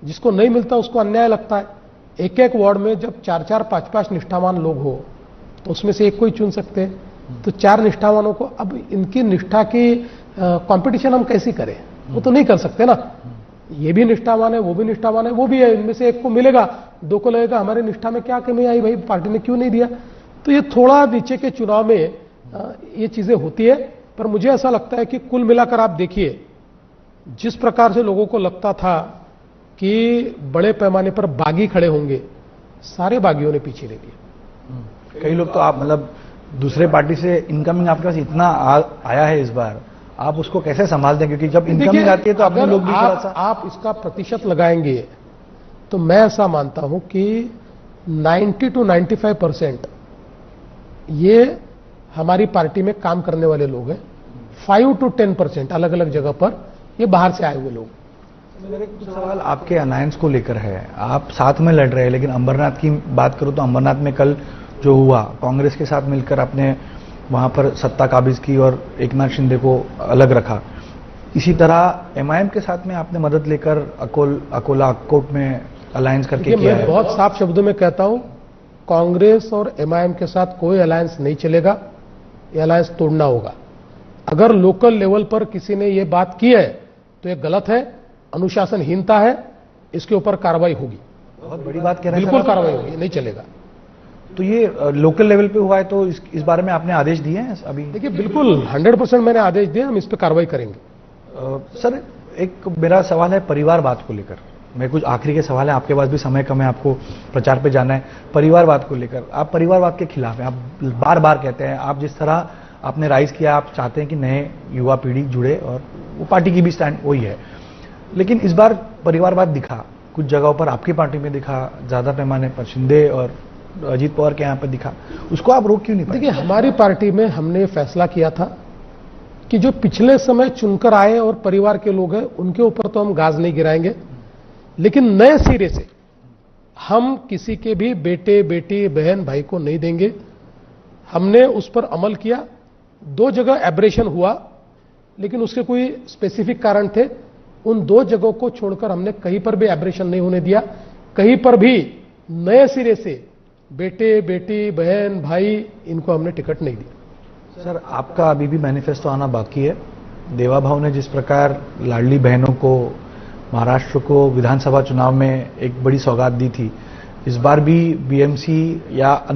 जिसको नहीं मिलता उसको अन्याय लगता है। एक एक वार्ड में जब 4-4, 5-5 निष्ठावान लोग हो तो उसमें से एक कोई चुन सकते हैं। तो 4 निष्ठावानों को, अब इनकी निष्ठा की कंपटीशन हम कैसी करें? वो तो नहीं कर सकते ना। ये भी निष्ठावान है, वो भी निष्ठावान है, वो भी है, इनमें से एक को मिलेगा, 2 को लगेगा हमारी निष्ठा में क्या कमी आई भाई, पार्टी ने क्यों नहीं दिया। तो ये थोड़ा नीचे के चुनाव में ये चीजें होती है। पर मुझे ऐसा लगता है कि कुल मिलाकर आप देखिए, जिस प्रकार से लोगों को लगता था कि बड़े पैमाने पर बागी खड़े होंगे, सारे बागियों ने पीछे ले लिया। कई लोग तो आप मतलब दूसरे पार्टी से इनकमिंग आपके पास इतना आया है इस बार, आप उसको कैसे संभालते हैं? क्योंकि जब इनकमिंग आती है तो अपने लोग भी थोड़ा सा आप इसका प्रतिशत लगाएंगे तो मैं ऐसा मानता हूं कि 90 to 95% ये हमारी पार्टी में काम करने वाले लोग हैं। 5 to 10% अलग अलग जगह पर ये बाहर से आए हुए लोग। मेरा कुछ सवाल आपके अलायंस को लेकर है। आप साथ में लड़ रहे हैं, लेकिन अंबरनाथ की बात करूं तो अंबरनाथ में कल जो हुआ, कांग्रेस के साथ मिलकर आपने वहां पर सत्ता काबिज की और एकनाथ शिंदे को अलग रखा। इसी तरह एमआईएम के साथ में आपने मदद लेकर अकोला अक्कोट में अलायंस करके किया है। मैं बहुत साफ शब्दों में कहता हूं, कांग्रेस और एमआईएम के साथ कोई अलायंस नहीं चलेगा। ये अलायंस तोड़ना होगा। अगर लोकल लेवल पर किसी ने ये बात की है तो ये गलत है, अनुशासनहीनता है, इसके ऊपर कार्रवाई होगी। बहुत बड़ी बात कह रहे हैं। बिल्कुल कार्रवाई होगी, नहीं चलेगा। तो ये लोकल लेवल पे हुआ है तो इस बारे में आपने आदेश दिए हैं अभी? देखिए, बिल्कुल 100% मैंने आदेश दिए, हम इस पर कार्रवाई करेंगे। सर, एक मेरा सवाल है परिवारवाद को लेकर। मैं कुछ आखिरी के सवाल है, आपके पास भी समय कम है, आपको प्रचार पे जाना है। परिवारवाद को लेकर आप परिवारवाद के खिलाफ हैं, आप बार बार कहते हैं। आप जिस तरह आपने राइज किया, आप चाहते हैं कि नए युवा पीढ़ी जुड़े और वो पार्टी की भी स्टैंड वही है। लेकिन इस बार परिवारवाद दिखा कुछ जगहों पर, आपकी पार्टी में दिखा, ज्यादा पैमाने पर शिंदे और अजीत पवार के यहाँ पर दिखा, उसको आप रोक क्यों नहीं पाए? देखिए, हमारी पार्टी में हमने फैसला किया था कि जो पिछले समय चुनकर आए और परिवार के लोग हैं उनके ऊपर तो हम गाज नहीं गिराएंगे, लेकिन नए सिरे से हम किसी के भी बेटे, बेटी, बहन, भाई को नहीं देंगे। हमने उस पर अमल किया। 2 जगह एब्रेशन हुआ, लेकिन उसके कोई स्पेसिफिक कारण थे। उन 2 जगहों को छोड़कर हमने कहीं पर भी एब्रेशन नहीं होने दिया। कहीं पर भी नए सिरे से बेटे, बेटी, बहन, भाई, इनको हमने टिकट नहीं दिया। सर, आपका अभी भी मैनिफेस्टो आना बाकी है। देवा भाव ने जिस प्रकार लाडली बहनों को महाराष्ट्र को विधानसभा चुनाव में एक बड़ी सौगात दी थी, इस बार भी बीएमसी या